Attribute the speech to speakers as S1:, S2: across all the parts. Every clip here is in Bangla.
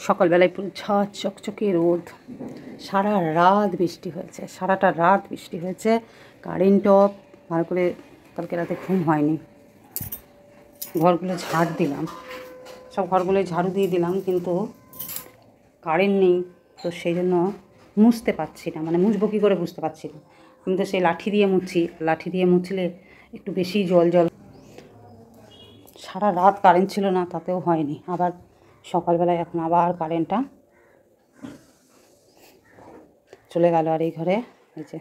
S1: সকালবেলায় পুরো ঝাঁ চকচকে রোদ, সারা রাত বৃষ্টি হয়েছে, সারাটা রাত বৃষ্টি হয়েছে। কারেন্টও ভালো করে কালকে রাতে ঘুম হয়নি। ঘরগুলো ঝাড় দিলাম, সব ঘরগুলো ঝাড়ু দিয়ে দিলাম, কিন্তু কারেন্ট নেই, তো সেই জন্য মুছতে পারছি না, মানে মুছবো কী করে বুঝতে পারছি না। আমি তো সেই লাঠি দিয়ে মুছছি, লাঠি দিয়ে মুছলে একটু বেশি জল জল। সারা রাত কারেন্ট ছিল না, তাতেও হয়নি। আবার সকালবেলায় এখন আবার কারেন্টটা চলে গেল। আর এই ঘরে এই যে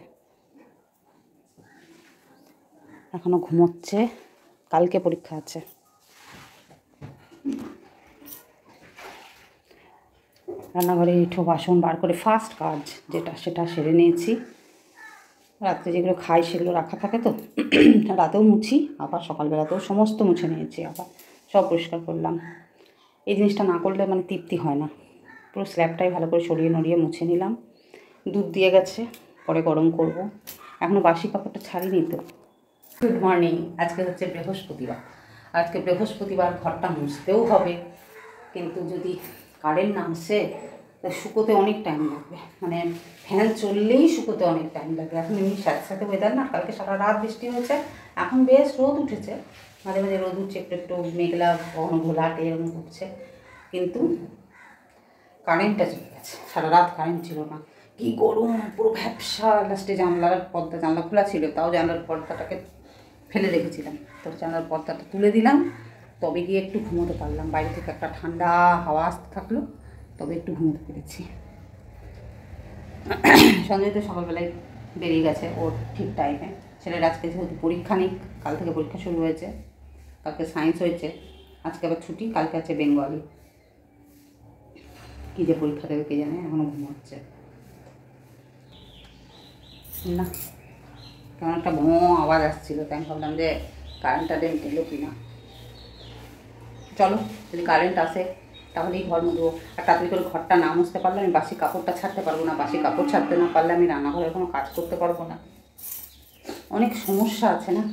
S1: এখনও ঘুমোচ্ছে, কালকে পরীক্ষা আছে। রান্নাঘরে এঁঠো বাসন বার করে ফার্স্ট কাজ যেটা সেটা সেরে নিয়েছি। রাত্রে যেগুলো খাই সেগুলো রাখা থাকে, তো রাতেও মুছি, আবার সকালবেলাতেও সমস্ত মুছে নিয়েছি, আবার সব পরিষ্কার করলাম। এই জিনিসটা না করলে মানে তৃপ্তি হয় না। পুরো স্ল্যাবটাই ভালো করে সরিয়ে নড়িয়ে মুছে নিলাম। দুধ দিয়ে গেছে, পরে গরম করব। এখনও বাসি কাপড়টা ছাড়িনি তো। Good morning. আজকে হচ্ছে বৃহস্পতিবার। আজকে বৃহস্পতিবার ঘরটা মুছতেও হবে, কিন্তু যদি কারেন্ট না আসে তো শুকোতে অনেক টাইম লাগবে, মানে ফ্যান চললেই শুকোতে অনেক টাইম লাগবে। এখন এমনি সাথে সাথে ওয়েদার না, কালকে সারা রাত বৃষ্টি হয়েছে, এখন বেশ রোদ উঠেছে, মাঝে মাঝে রোদ উঠছে, একটু একটু মেঘলা কখনো ঘোলাটে এরকম উঠছে, কিন্তু কারেন্টটা চলে গেছে। সারা রাত কারেন্ট ছিল না, কি গরম, পুরো ভ্যাপসা। লাস্টে জানলার পর্দা, জানলা খোলা ছিল, তাও জানলার পর্দাটাকে ফেলে রেখেছিলাম, তো জানলার পর্দাটা তুলে দিলাম, তবে গিয়ে একটু ঘুমোতে পারলাম। বাইরে থেকে একটা ঠান্ডা হাওয়া আসতে থাকলো, তবে একটু ঘুমোতে পেরেছি। সঞ্জয় তো সকালবেলায় বেরিয়ে গেছে ওর ঠিক টাইমে। ছেলের আজকে যেহেতু পরীক্ষা নেই, কাল থেকে পরীক্ষা শুরু হয়েছে, কালকে সায়েন্স হয়েছে, আজকে আবার ছুটি, কালকে আছে বেঙ্গলি। কী যে পরীক্ষা দেবে কে জানে, এখনও ঘুমোচ্ছে না। কেমন একটা ভোঁ আওয়াজ আসছিলো, তাই আমি ভাবলাম যে কারেন্টটা দিল কি না। চলো, যদি কারেন্ট আসে তাহলেই ঘর মুছবো। আর তাড়াতাড়ি করে ঘরটা না মুছতে পারলে আমি বাসি কাপড়টা ছাড়তে পারবো না, বাসি কাপড় ছাড়তে না পারলে আমি রান্নাঘরে কোনো কাজ করতে পারবো না। অনেক সমস্যা আছে না।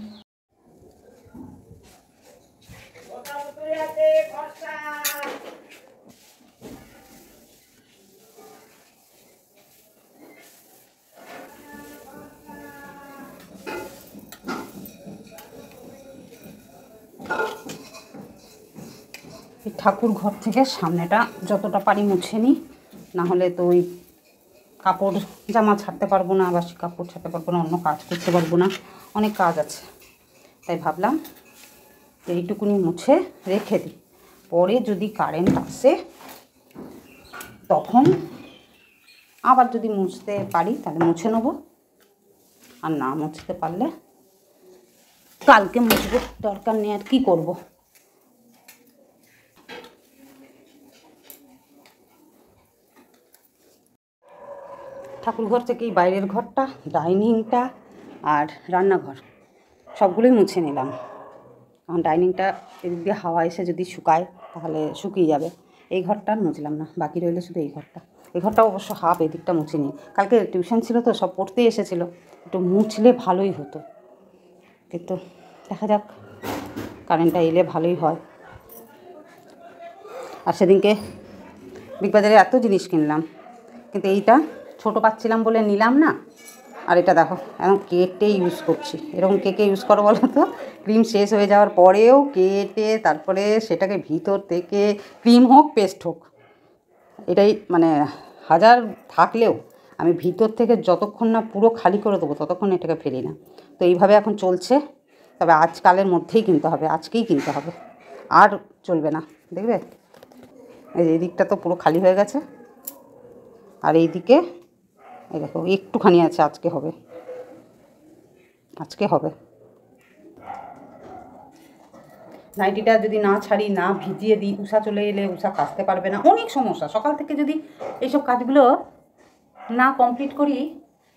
S1: এই ঠাকুর ঘর থেকে সামনেটা যতটা পারি মুছে নিই, নাহলে তো ওই কাপড় জামা ছাড়তে পারবো না, বাসি কাপড় ছাড়তে পারবো না, অন্য কাজ করতে পারবো না, অনেক কাজ আছে। তাই ভাবলাম এইটুকুনি মুছে রেখে দিই, পরে যদি কারেন্ট আসে তখন আবার যদি মুছতে পারি তাহলে মুছে নেবো, আর না মুছতে পারলে কালকে মুছবো, দরকার নেই। আর কী করবো। ঠাকুরঘর থেকেই বাইরের ঘরটা, ডাইনিংটা আর রান্নাঘর সবগুলোই মুছে নিলাম। কারণ ডাইনিংটা এদিক দিয়ে হাওয়া এসে যদি শুকায় তাহলে শুকিয়ে যাবে। এই ঘরটা মুছলাম না, বাকি রইলে শুধু এই ঘরটা। এই ঘরটা অবশ্য হাফ, এদিকটা মুছে নিই। কালকে টিউশন ছিল তো, সব পড়তেই এসেছিলো, একটু মুছলে ভালোই হতো, কিন্তু দেখা যাক, কারেন্টটা এলে ভালোই হয়। আর সেদিনকে বিগ বাজারে এত জিনিস কিনলাম, কিন্তু এইটা ছোটো পাচ্ছিলাম বলে নিলাম না। আর এটা দেখো, এখন কেটে ইউজ করছি। এরকম কেকে ইউজ করো বলো তো, ক্রিম শেষ হয়ে যাওয়ার পরেও কেটে তারপরে সেটাকে ভিতর থেকে, ক্রিম হোক পেস্ট হোক, এটাই মানে হাজার থাকলেও আমি ভিতর থেকে যতক্ষণ না পুরো খালি করে দেবো ততক্ষণ এটাকে ফেলি না। তো এইভাবে এখন চলছে, তবে আজকালের মধ্যেই কিনতে হবে, আজকেই কিনতে হবে, আর চলবে না। দেখবে এই দিকটা তো পুরো খালি হয়ে গেছে, আর এই দিকে এই দেখো একটুখানি আছে, আজকে হবে, আজকে হবে। নাইটিটা যদি না ছাড়ি, না ভিজিয়ে দিই, উষা চলে এলে উষা কাচতে পারবে না, অনেক সমস্যা। সকাল থেকে যদি এইসব কাজগুলো না কমপ্লিট করি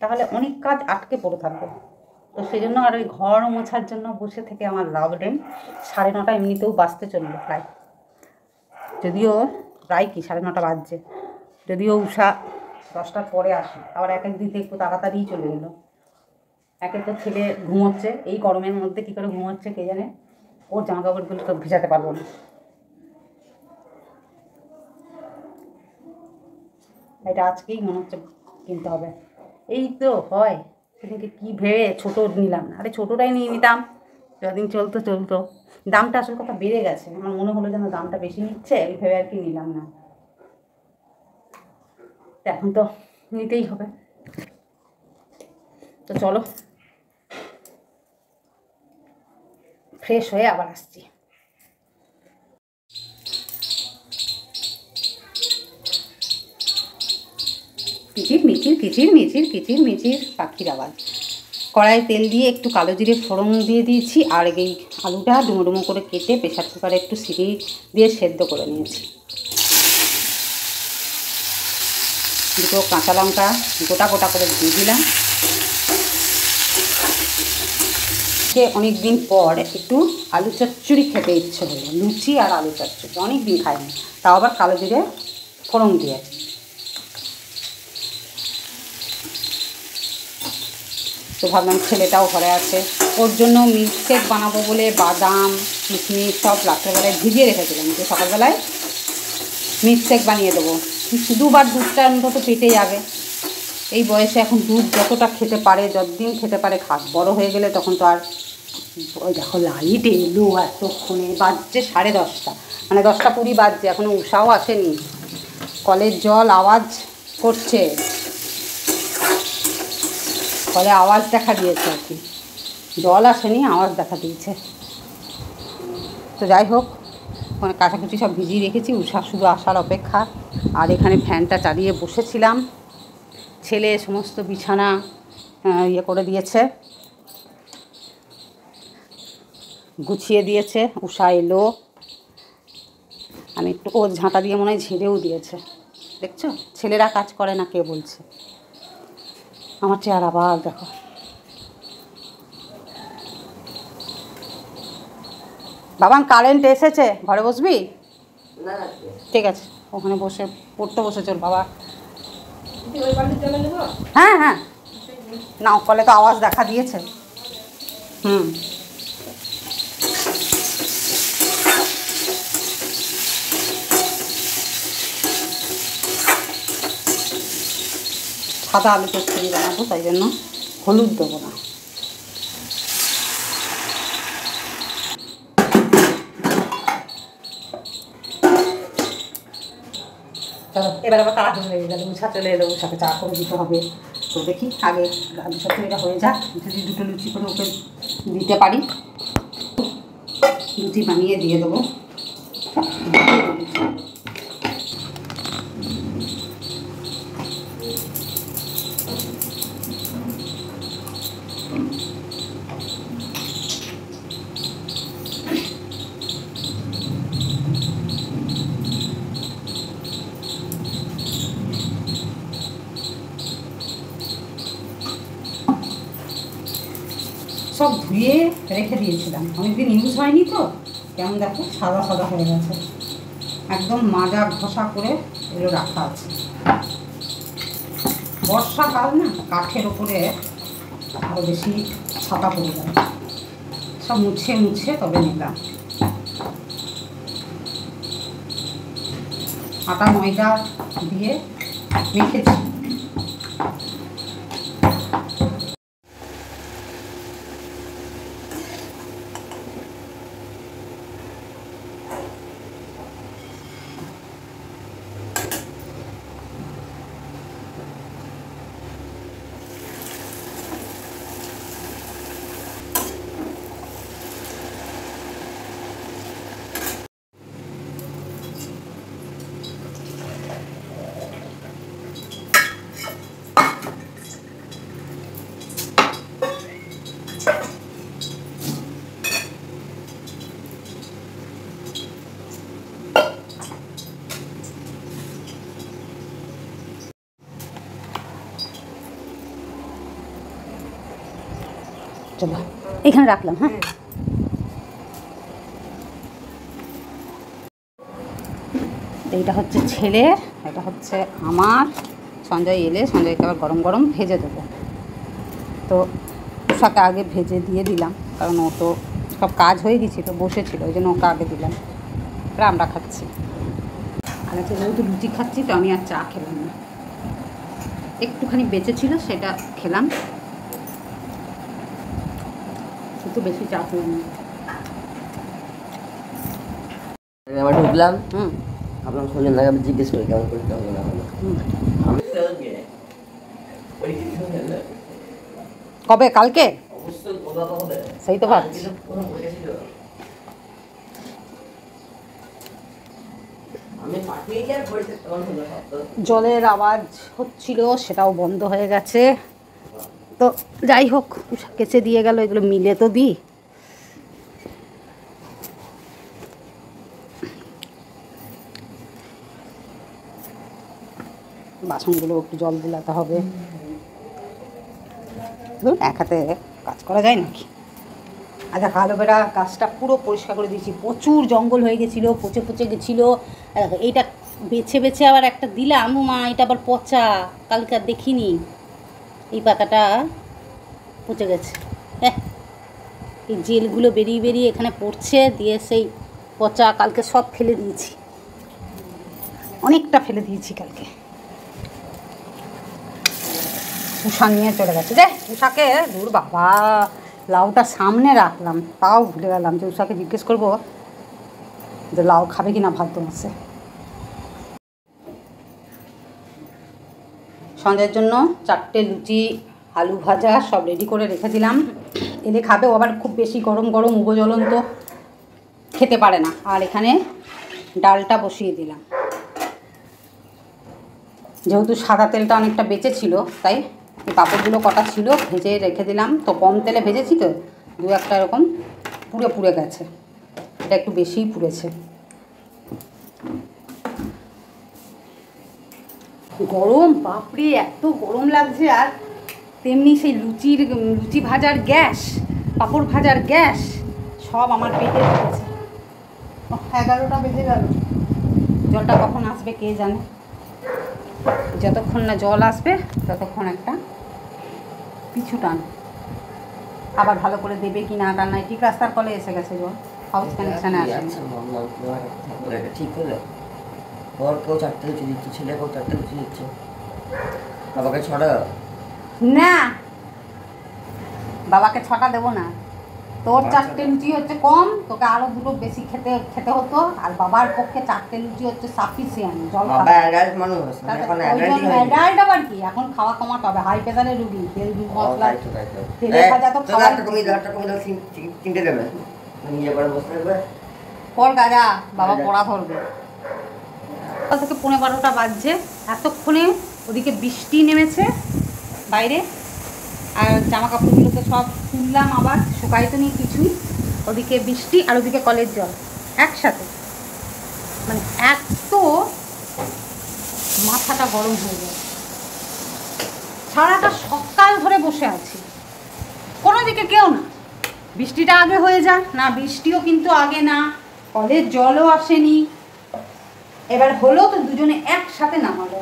S1: তাহলে অনেক কাজ আটকে পড়ে থাকবে। তো সেই জন্য আর ওই ঘর মোছার জন্য বসে থেকে আমার লাভ নেই। 9:30 এমনিতেও বাজতে চললো প্রায়, যদিও প্রায় কি 9:30 বাজছে, যদিও উষা 10টার পরে আসে। আবার এক এক দিন একটু তাড়াতাড়িই চলে এলো। একে তো ছেলে ঘুমোচ্ছে, এই গরমের মধ্যে কী করে ঘুমোচ্ছে কে জানে, ওর জামা কাপড়গুলো তো ভিজাতে পারবো না। এটা আজকেই মনে হচ্ছে কিনতে হবে। এই তো হয় সেদিনকে কী ভেবে ছোটো নিলাম না, আরে ছোটোটাই নিয়ে নিতাম, যতদিন চলতো চলতো। দামটা আসল কথা বেড়ে গেছে, আমার মনে হলো যেন দামটা বেশি নিচ্ছে, এই ভেবে আর কি নিলাম না। এখন তো নিতেই হবে। তো চলো ফ্রেশ হয়ে আবার আসছি। কিচির মিচির কিচির মিচির কিচির মিচির পাখির আওয়াজ। কড়াইয়ে তেল দিয়ে একটু কালো জিরে ফোড়ন দিয়ে দিয়েছি, আর এই আলুটা ডুমো ডুমো করে কেটে প্রেশার কুকারে একটু সিটি দিয়ে সেদ্ধ করে নিয়েছি। দুটো কাঁচা লঙ্কা গোটা গোটা করে দিয়ে দিলাম। অনেক দিন পর একটু আলু চচ্চড়ি খেতে ইচ্ছে হলো, লুচি আর আলু চচ্চড়ি অনেক দিন খাইনি, তাও আবার কালো জিরে ফোড়ন দিয়ে। তো ভাবলাম ছেলেটাও ঘরে আছে, ওর জন্য মিল্কশেক বানাবো বলে বাদাম কিশমিশ সব রাত্রেবেলায় ভিজিয়ে রেখেছিলাম, যে সকালবেলায় মিল্কশেক বানিয়ে দেবো। দুবার দুধটা অন্তত পেটে যাবে। এই বয়সে এখন দুধ যতটা খেতে পারে, যতদিন খেতে পারে খাক, বড় হয়ে গেলে তখন তো আর। ওই দেখো লাইট এলো এতক্ষণে, বাজছে 10:30, মানে 10:20 বাজছে, এখনও উষাও আসেনি। কলের জল আওয়াজ করছে, কলে আওয়াজ দেখা দিয়েছে আর কি, জল আসেনি আওয়াজ দেখা দিয়েছে। তো যাই হোক, ওখানে কাঁচাকুচি সব ভিজিয়ে রেখেছি, উষা শুধু আসার অপেক্ষা। আর এখানে ফ্যানটা চালিয়ে বসেছিলাম, ছেলে সমস্ত বিছানা ইয়ে করে দিয়েছে, গুছিয়ে দিয়েছে। উষা এলো, আমি একটু ওর ঝাঁটা দিয়ে মনে হয় ঝেড়েও দিয়েছে। দেখছো ছেলেরা কাজ করে না কে বলছে। আমার চেহারা আবার দেখো। বাবান কারেন্ট এসেছে, ঘরে বসবি? ঠিক আছে, ওখানে বসে পড়তে বসে চল বাবা। হ্যাঁ হ্যাঁ, নাও, কলে তো আওয়াজ দেখা দিয়েছে। সাদা আলু চচ্চড়ি বানাবো, তাই জন্য হলুদ দেবো না। চলো এবার আবার তাড়াতাড়ি হয়ে গেলে, উষা চলে এলো, উষাকে চা করে দিতে হবে। তো দেখি আগে আলু চচ্চড়িটা হয়ে যাক, যদি দুটো লুচি করে ওকে দিতে পারি, লুচি বানিয়ে দিয়ে দেবো। সব ধুয়ে রেখে দিয়েছিলাম, অনেকদিন ইউজ হয়নি তো, কেমন দেখো সাদা সাদা হয়ে গেছে, একদম মাজা ঘষা করে এগুলো রাখা আছে। বর্ষাকাল না, কাঠের ওপরে আরও বেশি ছাতা পড়ে যায়, সব মুছে মুছে তবে নিলাম। আটা ময়দা দিয়ে মেখেছি। চলো এখানে রাখলাম। হ্যাঁ, এইটা হচ্ছে ছেলের, এটা হচ্ছে আমার। সঞ্জয় এলে সঞ্জয়কে আবার গরম গরম ভেজে দেবো। তো উষাকে আগে ভেজে দিয়ে দিলাম, কারণ ও তো সব কাজ হয়ে গেছিলো, বসেছিল, ওই জন্য ওকে আগে দিলাম। আমরা খাচ্ছি, আর যেহেতু লুচি খাচ্ছি তো আমি আর চা খেলাম না। একটুখানি বেঁচে ছিল, সেটা খেলাম, একটু বেশি চাপ হয়নি।
S2: আবার ঢুকলাম, আপনার সজন দাকে জিজ্ঞেস করি কেমন করতে হবে না হলো।
S1: কবে? কালকে? সেই তো ভাবছি। জলের আওয়াজ হচ্ছিল, সেটাও বন্ধ হয়ে গেছে। তো যাই হোক, উষা কেচে দিয়ে গেল, এগুলো মিলে তো দিই। বাসনগুলো একটু জল দিলাতে হবে। এক হাতে কাজ করা যায় নাকি? আচ্ছা, অ্যালোভেরা গাছটা পুরো পরিষ্কার করে দিয়েছি, প্রচুর জঙ্গল হয়ে গেছিলো, পচে পচে গেছিলো। এইটা বেছে বেছে আবার একটা দিলাম, মা এটা আবার পচা, কালকে আর দেখিনি। এই পাতাটা পচে গেছে, হ্যাঁ, এই জেলগুলো বেরিয়ে বেরিয়ে এখানে পড়ছে, দিয়ে সেই পচা, কালকে সব ফেলে দিয়েছি, অনেকটা ফেলে দিয়েছি কালকে। উষা নিয়ে চলে গেছে, যে উষাকে, দূর বাবা, লাউটা সামনে রাখলাম, তাও ভুলে গেলাম যে উষাকে জিজ্ঞেস করবো যে লাউ খাবে কি না ভাদ্র মাসে। সন্ধ্যের জন্য 4টে লুচি, আলু ভাজা সব রেডি করে রেখে দিলাম, এলে খাবে। ও আবার খুব বেশি গরম গরম উবজ্বলন্ত খেতে পারে না। আর এখানে ডালটা বসিয়ে দিলাম, যেহেতু সাদা তেলটা অনেকটা বেঁচে ছিল, তাই এই পাঁপড়গুলো কটা ছিল ভেজে রেখে দিলাম। তো কম তেলে ভেজেছি তো, দু একটা এরকম পুড়ে পুড়ে গেছে, এটা একটু বেশিই পুড়েছে। গরম বাপরে, এত গরম লাগছে। আর তেমনি সেই লুচি ভাজার গ্যাস, পাঁপড় ভাজার গ্যাস সব আমার পেটে ঢুকেছে। 11টা বেজে গেল, জলটা কখন আসবে কে জানে। যতক্ষণ না জল আসবে ততক্ষণ একটা পিছু টান, আবার ভালো করে দেবে কি না টান নাই। ঠিক রাস্তার কলে এসে গেছে জল, হাউস কানেকশানে আসে।
S2: ঠিক হলো, ওর কেউ 4টে লুচি দিচ্ছে, ছেলে কেউ 4টে লুচি দিচ্ছে, বাবাকে 6টা
S1: না, বাবাকে 6টা দেবো না, তোর 4টে লুচি হচ্ছে কম, তোকে আরো দুটো বেশি খেতে হতো। আর বাবার পক্ষে 4টে লুচি হচ্ছে সাফিসিয়েন্ট। জল অ্যাডাল্ট আবার কি, এখন খাওয়া কমাতে হবে, হাই প্রেসারের রুগী, তেল মশলা তেলে ভাজা তো খাওয়া।
S2: 3টে দেবে নিয়ে পরে বসে থাকবে,
S1: পর গাজা, বাবা পড়া ধরবে। সকাল থেকে 11:30 বাজছে, এতক্ষণে ওদিকে বৃষ্টি নেমেছে বাইরে, আর জামা কাপড়গুলোকে সব তুললাম, আবার শুকাই তো নিয়ে কিছুই। ওদিকে বৃষ্টি আর ওদিকে কলের জল একসাথে, মানে এত মাথাটা গরম হয়ে যায়। সারাটা সকাল ধরে বসে আছি, কোনো দিকে কেউ না। বৃষ্টিটা আগে হয়ে যাক না, বৃষ্টিও কিন্তু আগে না, কলের জলও আসেনি। এবার হলো তো দুজনে একসাথে নামালো।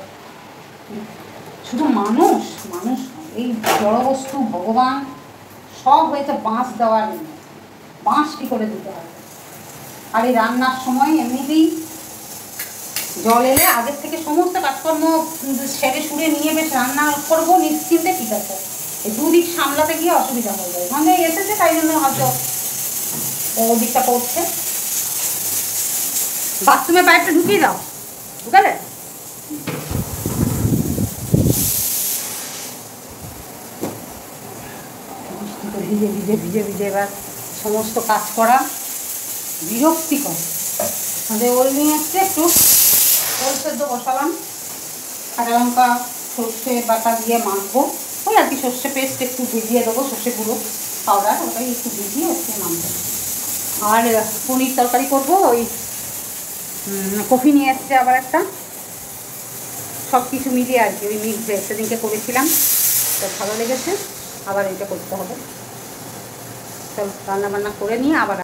S1: শুধু মানুষ মানুষ এই জড়বস্তু, ভগবান সব হয়েছে বাঁশ দেওয়ার, বাঁশ কী করে দিতে হবে। আর এই রান্নার সময় এমনিতেই জল এলে আগের থেকে সমস্ত কাজকর্ম সেরে সুরে নিয়ে বেশ রান্না করবো নিশ্চিন্তে, ঠিক আছে। এই দুদিক সামলাতে গিয়ে অসুবিধা হয়ে যায়, মানে এসেছে তাই জন্য হয়তো ওদিকটা করছে। বাথরুমে পাইপটা ঢুকিয়ে দাও, ঢুকালে? ভিজে ভিজে ভিজে ভিজে এবার সমস্ত কাজ করা বিরক্তিকর। ওল নিয়ে এসছে, একটু ওল সেদ্ধ বসালাম, কাঁচা লঙ্কা সর্ষে বাটা দিয়ে মাখবো, ওই আর কি সর্ষে পেস্ট একটু ভিজিয়ে দেবো, সর্ষে গুঁড়ো পাউডার, ওটাই একটু ভিজিয়ে একটু নামবো। আর পনির তরকারি করবো, ওই কফি নিয়ে এসছে আবার একটা, সব কিছু মিলিয়ে আর কি, ওই মিক্স ভেজ সেদিনকে করেছিলাম, তো ভালো লেগেছে, আবার এটা করতে হবে। চল রান্না বান্না করে নিয়ে আবার।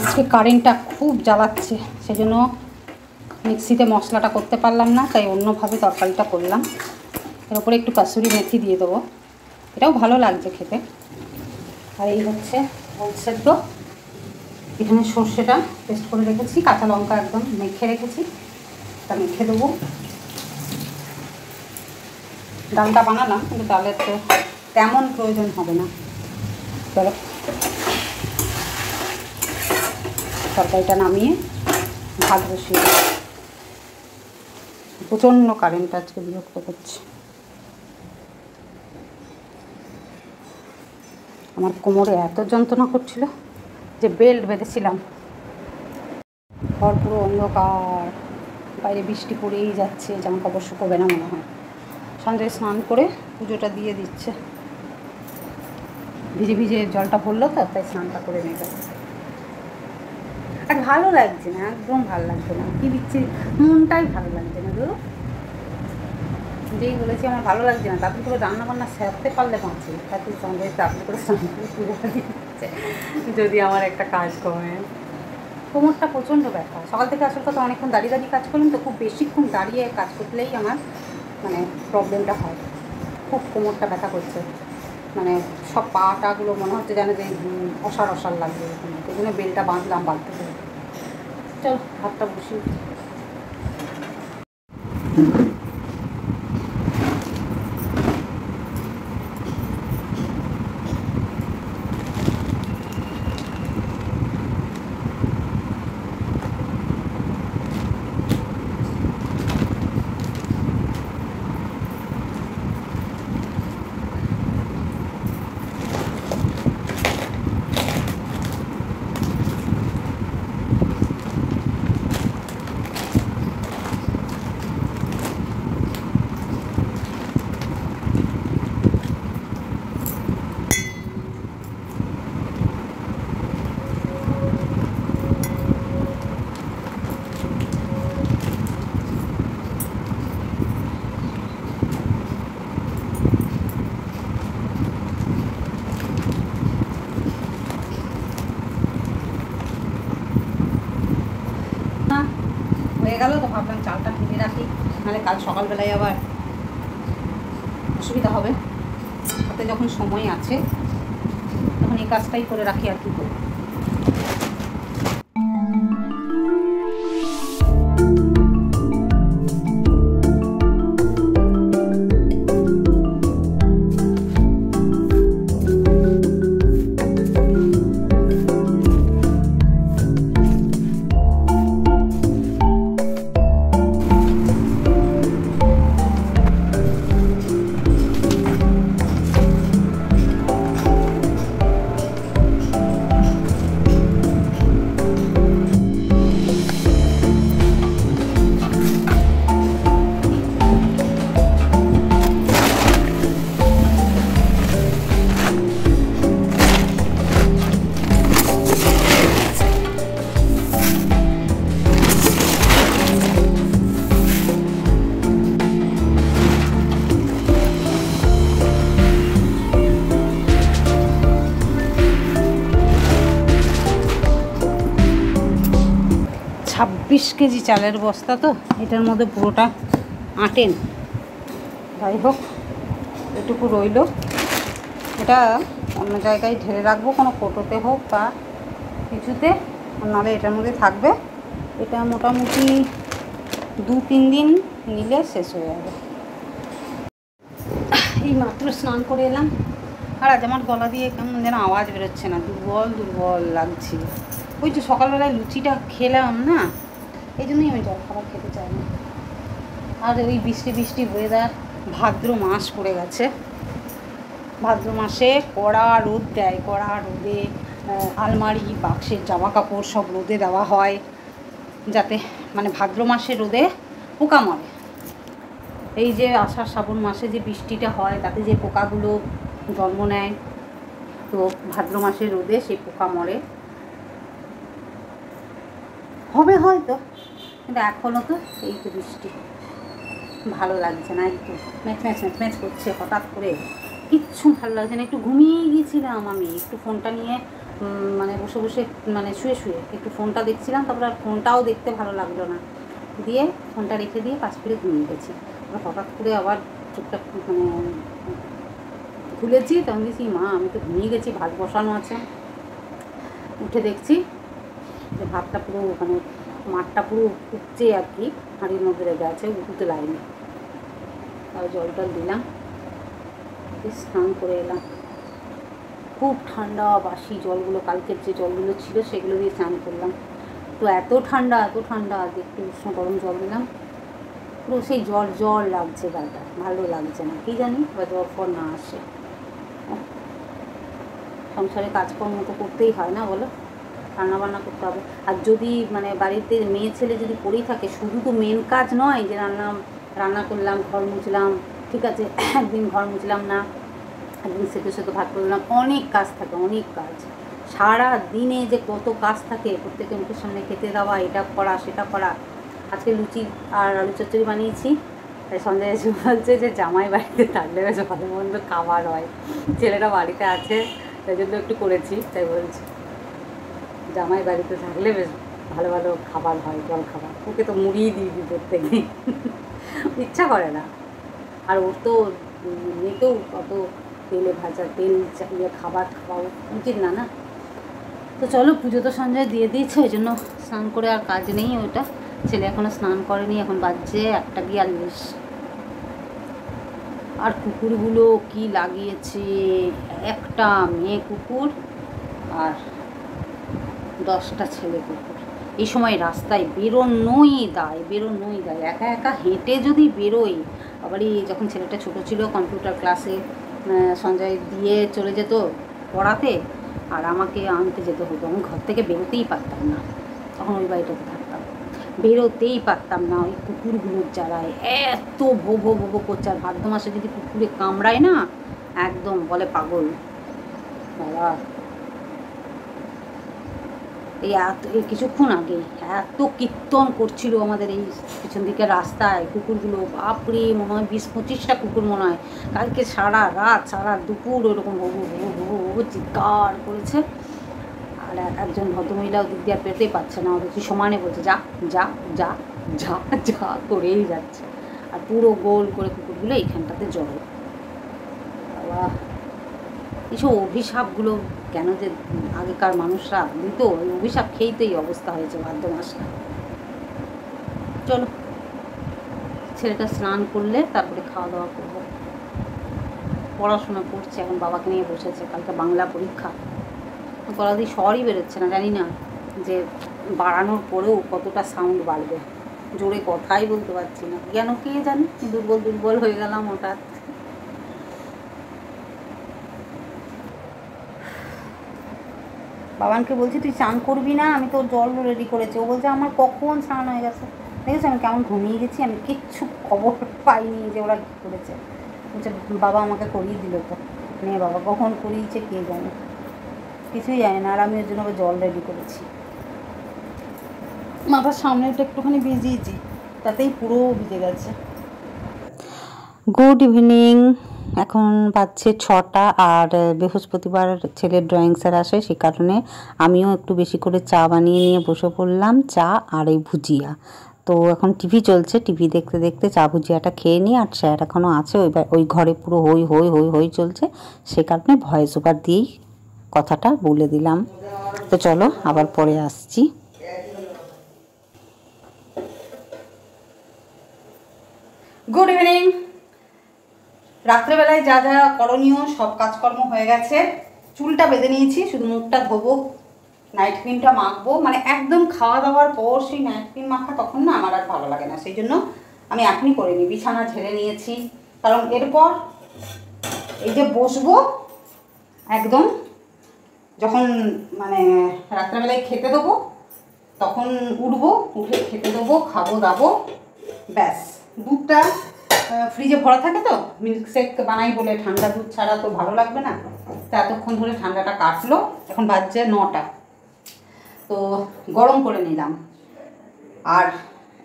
S1: আজকে কারেন্টটা খুব জ্বালাচ্ছে, সেজন্য মিক্সিতে মশলাটা করতে পারলাম না, তাই অন্যভাবে তরকারিটা করলাম। এর উপরে একটু কাসুরি মেথি দিয়ে দেবো, এটাও ভালো লাগছে খেতে। আর এই হচ্ছে ওল সেদ্ধ, এখানে সর্ষেটা পেস্ট করে রেখেছি, কাঁচা লঙ্কা একদম মেখে রেখেছি, ভাতটা মেখে দেবো। ডালটা বানালাম কিন্তু ডালের তো তেমন প্রয়োজন হবে না। চলো তরকারিটা নামিয়ে ভাত বসিয়ে দেবো। প্রচণ্ড কারেন্ট আজকে বিরক্ত করছে। আমার কোমরে এত যন্ত্রণা করছিল যে বেল্ট বেঁধেছিলাম। ঘর পুরো অন্ধকার, বাইরে বৃষ্টি পড়েই যাচ্ছে, জামা কাপড় শুকোবে না মনে হয়। সন্ধ্যায় স্নান করে পুজোটা দিয়ে দিচ্ছে, ভিজে ভিজে জলটা পড়লো তো, তাই স্নানটা করে নিল। আর ভালো লাগছে না, একদম ভালো লাগছে না, কী দিচ্ছে, মনটাই ভালো লাগছে না। ধরো যেই বলেছি আমার ভালো লাগছে না, তারপরে করে রান্নাবান্না সেরতে পারলে বাঁচি, তাতে সন্ধ্যায় তারপরে করে স্নান করে পুজোটা দিয়ে দিচ্ছে, যদি আমার একটা কাজ কমে। কোমরটা প্রচণ্ড ব্যথা, সকাল থেকে আসল কথা অনেকক্ষণ দাঁড়িয়ে দাঁড়িয়ে কাজ করলাম তো, খুব বেশিক্ষণ দাঁড়িয়ে কাজ করলেই আমার মানে প্রবলেমটা হয়। খুব কোমরটা ব্যথা করছে, মানে সব পাটাগুলো মনে হচ্ছে যেন যে অসার অসার লাগবে এরকম। ওই জন্য বেলটা বাঁধলাম, বাঁধতে হবে। চল ভাতটা বসি। হয়ে গেল তো, ভাবলাম চালটা ঢেলে রাখি, নাহলে কাল সকালবেলায় আবার অসুবিধা হবে। হাতে যখন সময় আছে তখন এই কাজটাই করে রাখি, আর কি করব। 26 কেজি চালের বস্তা তো, এটার মধ্যে পুরোটা আটেন। যাই হোক, এটুকু রইল, এটা অন্য জায়গায় ঢেলে রাখবো, কোনো কোটোতে হোক বা কিছুতে, নাহলে এটার মধ্যে থাকবে। এটা মোটামুটি 2-3 দিন নিলে শেষ হয়ে যাবে। এই মাত্র স্নান করে এলাম, আর আজ আমার গলা দিয়ে কেমন যেন আওয়াজ বেরোচ্ছে না, দুর্বল দুর্বল লাগছে। ওই যে সকালবেলায় লুচিটা খেলাম না, এই জন্যই আমি জল খাবার খেতে চাই না। আর ওই বৃষ্টি বৃষ্টি ওয়েদার, ভাদ্র মাস পড়ে গেছে। ভাদ্র মাসে কড়া রোদ দেয়, কড়া রোদে আলমারি বাক্সের জামা কাপড় সব রোদে দেওয়া হয়, যাতে মানে ভাদ্র মাসে রোদে পোকা মরে। এই যে আষাঢ় শ্রাবণ মাসে যে বৃষ্টিটা হয়, তাতে যে পোকাগুলো জন্ম নেয়, তো ভাদ্র মাসে রোদে সেই পোকা মরে। হবে হয়তো, কিন্তু এখনও তো এই তো বৃষ্টি, ভালো লাগছে না, একটু ম্যাচ ম্যাচ ম্যাচ ম্যাচ করছে হঠাৎ করে, কিচ্ছু ভালো লাগছে না। একটু ঘুমিয়ে গিয়েছিলাম আমি, একটু ফোনটা নিয়ে মানে বসে বসে মানে শুয়ে শুয়ে একটু ফোনটা দেখছিলাম, তারপর আর ফোনটাও দেখতে ভালো লাগলো না, দিয়ে ফোনটা রেখে দিয়ে পাশ ফিরে ঘুমিয়ে গেছি। হঠাৎ করে আবার চোখটা মানে খুলেছি, তখন দেখছি মা আমি তো ঘুমিয়ে গেছি, ভাত বসানো আছে। উঠে দেখছি যে ভাতটা পুরো মানে মাঠটা পুরো উপচে আর কি, হাঁড়ির মধ্যে রেখে আছে, উঠতে লাইনি। আর জল টল দিলাম, স্নান করে এলাম। খুব ঠান্ডা, বাসি জলগুলো, কালকের যে জলগুলো ছিল সেগুলো দিয়ে স্নান করলাম। তো এত ঠান্ডা যে একটু উষ্ণ গরম জল দিলাম, পুরো সেই জল লাগছে, গাটা ভালো লাগছে না, কী জানি, বা জ্বর ফর না আসে। সংসারে কাজকর্ম তো করতেই হয় না বলো, রান্নাবান্না করতে হবে। আর যদি মানে বাড়িতে মেয়ে ছেলে যদি পড়েই থাকে, শুধু তো মেন কাজ নয় যে রান্না করলাম, ঘর মুছলাম, ঠিক আছে, একদিন ঘর মুছলাম না, একদিন সেদ্ধ ভাত করলাম, অনেক কাজ থাকে, অনেক কাজ। সারা দিনে যে কত কাজ থাকে, প্রত্যেকের মুখের সামনে খেতে দেওয়া, এটা করা সেটা করা। আজকে লুচি আর আলু চচ্চড়ি বানিয়েছি, তাই সন্ধ্যা এসে বলছে যে জামাই বাড়িতে থাকলে বেশ ভালো মন্দ খাবার হয়, ছেলেটা বাড়িতে আছে তাই জন্য একটু করেছি। তাই বলছি জামাই বাড়িতে থাকলে বেশ ভালো ভালো খাবার হয়, জল খাবার। ওকে তো মুড়িয়ে দিয়ে দিই প্রত্যেকে, ইচ্ছা করে না। আর ওর তো মেয়েকেও কত তেলে ভাজা তেল চালিয়ে খাবার খাওয়া উচিত না, না। তো চলো, পুজো তো সঞ্জয় দিয়ে দিয়েছে, ওই জন্য স্নান করে আর কাজ নেই। ওটা ছেলে এখনও স্নান করেনি, এখন বাজছে 1:42। আর কুকুরগুলো কি লাগিয়েছে, একটা মেয়ে কুকুর আর 10টা ছেলে কুকুর। এই সময় রাস্তায় বেরোনোই দায়, একা একা হেঁটে যদি বেরোই। আবারই যখন ছেলেটা ছোট ছিল, কম্পিউটার ক্লাসে সঞ্জয় দিয়ে চলে যেত পড়াতে, আর আমাকে আনতে যেতে হতো। আমি ঘর থেকে বেরোতেই পারতাম না, তখন ওই বাড়িটাতে থাকতাম, বেরোতেই পারতাম না ওই কুকুরগুলোর জ্বালায়। এত ভোগো করছে। আর ভাদ্র মাসে যদি কুকুরে কামড়ায় না, একদম বলে পাগল বাবা। এই কিছুক্ষণ আগে এত কীর্তন করছিল আমাদের এই পিছন দিকে রাস্তায় কুকুরগুলো, বাপরে, মনে হয় 20-25টা কুকুর মনে হয়। কালকে সারা রাত সারা দুপুর ওইরকম ভো চিৎকার করেছে। আর একজন ভদ্রমহিলা ওদিক দিয়ে পেতেই পারছে না, ওদের কি সমানে বলছে যা যা যা যা যা করেই যাচ্ছে। আর পুরো গোল করে কুকুরগুলো এইখানটাতে জড়ো। বাবা, এইসব অভিশাপগুলো কেন যে আগেকার মানুষরা দিত, ওই অভিশাপ খেয়েই তো এই অবস্থা হয়েছে ভাদ্র মাসটা। চলো, ছেলেটা স্নান করলে তারপরে খাওয়া দাওয়া করবো। পড়াশোনা করছে এখন, বাবাকে নিয়ে বসেছে, কালকে বাংলা পরীক্ষা। গলা দিয়ে স্বরই বেরোচ্ছে না, জানি না যে বাড়ানোর পরেও কতটা সাউন্ড বাড়বে। জোরে কথাই বলতে পারছি না, কেন কে জানি, দুর্বল হয়ে গেলাম হঠাৎ। বাবানকে বলছি তুই স্নান করবি না, আমি তো জল রেডি করেছি। ও বলছে আমার কখন স্নান হয়ে গেছে। দেখেছি আমি কেমন ঘুমিয়ে গেছি, আমি কিচ্ছু খবর পাইনি যে ওরা কী করেছে। বলছে বাবা আমাকে করিয়ে দিল। তো নে বাবা, কখন করিয়েছে কে জানে, কিছুই জানে না। আর আমি ওর জন্য জল রেডি করেছি, মাথার সামনেটা একটুখানি ভিজিয়েছি, তাতেই পুরো ভিজে গেছে। গুড ইভিনিং, এখন বাজছে 6টা। আর বৃহস্পতিবার ছেলের ড্রয়িং স্যার আসে, সে কারণে আমিও একটু বেশি করে চা বানিয়ে নিয়ে বসে পড়লাম, চা আর এই ভুজিয়া। তো এখন টিভি চলছে, টিভি দেখতে দেখতে চা ভুজিয়াটা খেয়ে নিই। আর স্যার এখনও আছে ওই ঘরে, পুরো হই চলছে, সে কারণে ভয়েস ওভার দিয়েই কথাটা বলে দিলাম। তো চলো আবার পরে আসছি। Good evening. রাত্রেবেলায় যা যা করণীয় সব কাজকর্ম হয়ে গেছে। চুলটা বেঁধে নিয়েছি, শুধু মুখটা ধোবো, নাইট ক্রিমটা মাখবো। মানে একদম খাওয়া দাওয়ার পর সেই নাইট ক্রিম মাখা তখন না আমার আর ভালো লাগে না, সেই জন্য আমি এখনই করে নিই। বিছানা ঝেড়ে নিয়েছি, কারণ এরপর এই যে বসবো একদম, যখন মানে রাত্রেবেলায় খেতে দেবো তখন উঠবো, উঠে খেতে দেবো, খাবো দাবো, ব্যাস। দুধটা ফ্রিজে ভরা থাকে, তো মিল্ক শেক বানাই বলে, ঠান্ডা দুধ ছাড়া তো ভালো লাগবে না। তো এতক্ষণ ধরে ঠান্ডাটা কাটলো, এখন বাজছে 9টা, তো গরম করে নিলাম। আর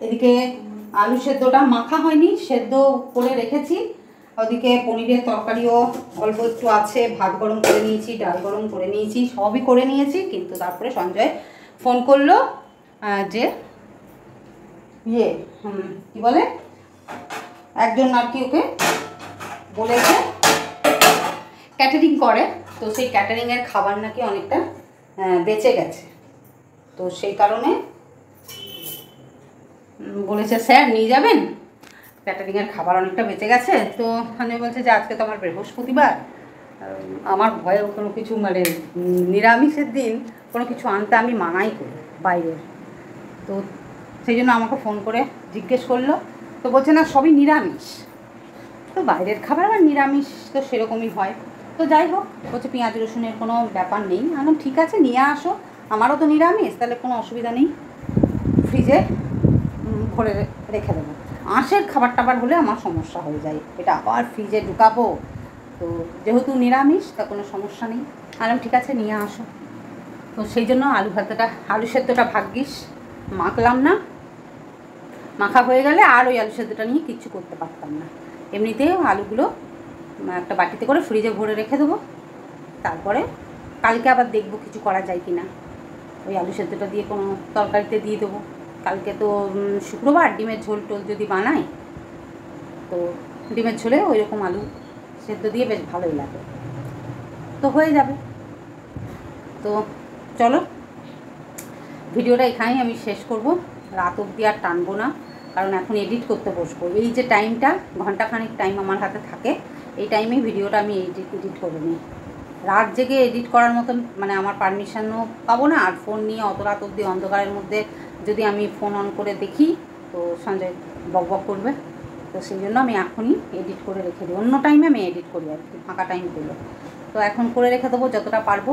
S1: এদিকে আলু সেদ্ধটা মাখা হয়নি, সেদ্ধ করে রেখেছি। ওদিকে পনিরের তরকারিও অল্প একটু আছে, ভাত গরম করে নিয়েছি, ডাল গরম করে নিয়েছি, সবই করে নিয়েছি। কিন্তু তারপরে সঞ্জয় ফোন করলো যে কী বলে, একজন আর কি ওকে বলেছে ক্যাটারিং করে, তো সেই ক্যাটারিংয়ের খাবার নাকি অনেকটা বেঁচে গেছে। তো সেই কারণে বলেছে স্যার নিয়ে যাবেন, ক্যাটারিংয়ের খাবার অনেকটা বেঁচে গেছে। তো আমি বলছে যে আজকে তো আমার বৃহস্পতিবার, আমার ভয়ে কোনো কিছু মানে নিরামিষের দিন কোনো কিছু আনতে আমি মানাই করি বাইরের। তো সেই জন্য আমাকে ফোন করে জিজ্ঞেস করলো, তো বলছে না সবই নিরামিষ। তো বাইরের খাবার আর নিরামিষ তো সেরকমই হয়। তো যাই হোক, বলছে পেঁয়াজ রসুনের কোনো ব্যাপার নেই। আমি ঠিক আছে নিয়ে আসো, আমারও তো নিরামিষ, তাহলে কোনো অসুবিধা নেই, ফ্রিজে ভরে রেখে দেবো। আঁশের খাবার টাবার হলে আমার সমস্যা হয়ে যায়, এটা আবার ফ্রিজে ঢুকাবো। তো যেহেতু নিরামিষ তা কোনো সমস্যা নেই, আলাম ঠিক আছে নিয়ে আসো। তো সেই জন্য আলু সেদ্ধটা ভাগ্যিস মাখলাম না, মাখা হয়ে গেলে আর ওই আলু সেদ্ধটা নিয়ে কিচ্ছু করতে পারতাম না। এমনিতে আলুগুলো একটা বাটিতে করে ফ্রিজে ভরে রেখে দেবো, তারপরে কালকে আবার দেখবো কিছু করা যায় কি না। ওই আলু সেদ্ধটা দিয়ে কোনো তরকারিতে দিয়ে দেবো। কালকে তো শুক্রবার, ডিমের ঝোল টোল যদি বানাই, তো ডিমের ঝোলে ওই রকম আলু সেদ্ধ দিয়ে বেশ ভালোই লাগে, তো হয়ে যাবে। তো চলো ভিডিওটা এখানেই আমি শেষ করব, রাত অবধি আর টানবো না, কারণ এখন এডিট করতে বসবো। এই যে টাইমটা, ঘন্টাখানেক টাইম আমার হাতে থাকে, এই টাইমেই ভিডিওটা আমি এডিট করে নিই। রাত জেগে এডিট করার মতন মানে আমার পারমিশনও পাবো না, আর ফোন নিয়ে অত রাত অবধি অন্ধকারের মধ্যে যদি আমি ফোন অন করে দেখি তো সঞ্জয় বকবক করবে। তো সেই জন্য আমি এখনই এডিট করে রেখে দিই, অন্য টাইমে আমি এডিট করি আর কি, ফাঁকা টাইমগুলো। তো এখন করে রেখে দেবো যতটা পারবো,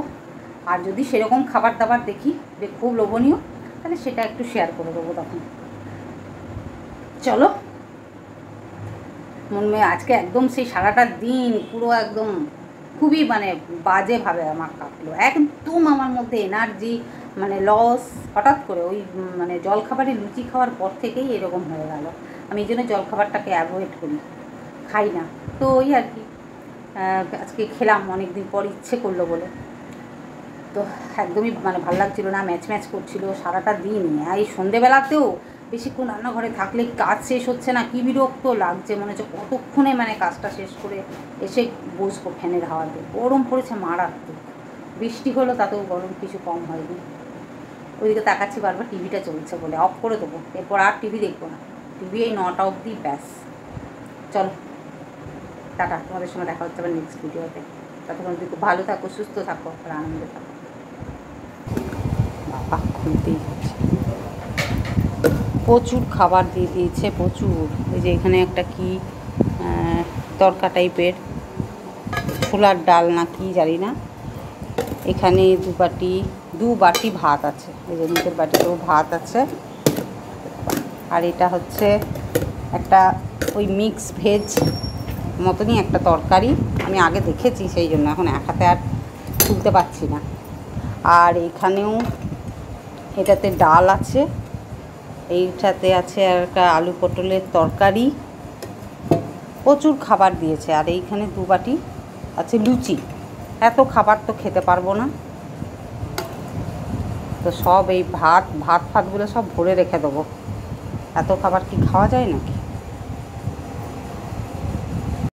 S1: আর যদি সেরকম খাবার দাবার দেখি যে খুব লোভনীয়, তাহলে সেটা একটু শেয়ার করে দেবো তখন। চলো মনময়, আজকে একদম সেই সারাটা দিন পুরো একদম খুবই মানে বাজেভাবে আমার কাটলো, একদম আমার মধ্যে এনার্জি মানে লস। হঠাৎ করে ওই মানে জলখাবারে লুচি খাওয়ার পর থেকেই এরকম হয়ে গেল। আমি এই জন্য জলখাবারটাকে অ্যাভয়েড করি, খাই না। তো ওই আর কি আজকে খেলাম অনেক দিন পর, ইচ্ছে করলো বলে। তো একদমই মানে ভালো লাগছিলো না, ম্যাচ করছিলো সারাটা দিন। এই সন্ধেবেলাতেও বেশিক্ষণ রান্নাঘরে থাকলে কাজ শেষ হচ্ছে না, কী বিরক্ত লাগছে, মনে হচ্ছে কতক্ষণে মানে কাজটা শেষ করে এসে বসবো ফ্যানের হাওয়াতে। গরম পড়েছে মারাত্মক, বৃষ্টি হলো তাতেও গরম কিছু কম হয়নি। ওইদিকে তাকাচ্ছি বারবার, টিভিটা চলছে বলে অফ করে দেবো, এরপর আর টিভি দেখবো না, টিভি এই 9টা অবধি ব্যাস। চলো টাটা, তোমাদের সঙ্গে দেখা হচ্ছে আবার নেক্সট ভিডিওতে। ততক্ষণ তুই খুব ভালো থাকো, সুস্থ থাকো আর আনন্দে থাকো। বাবা খুলতেই যাচ্ছে, প্রচুর খাবার দিয়ে দিয়েছে, প্রচুর। এই যে এখানে একটা কি তরকা টাইপের ছোলার ডাল না কি জানি না, এখানে দু বাটি ভাত আছে, এই যে নিচের বাটিতেও ভাত আছে। আর এটা হচ্ছে একটা ওই মিক্স ভেজ মতনই একটা তরকারি, আমি আগে দেখেছি সেই জন্য এখন এক হাতে আর তুলতে পারছি না। আর এখানেও এটাতে ডাল আছে, এইটাতে আছে আর একটা আলু পটলের তরকারি, প্রচুর খাবার দিয়েছে। আর এইখানে 2 বাটি আছে লুচি, এত খাবার তো খেতে পারবো না। তো সব এই ভাতগুলো সব ভরে রেখে দেবো, এত খাবার কি খাওয়া যায় নাকি।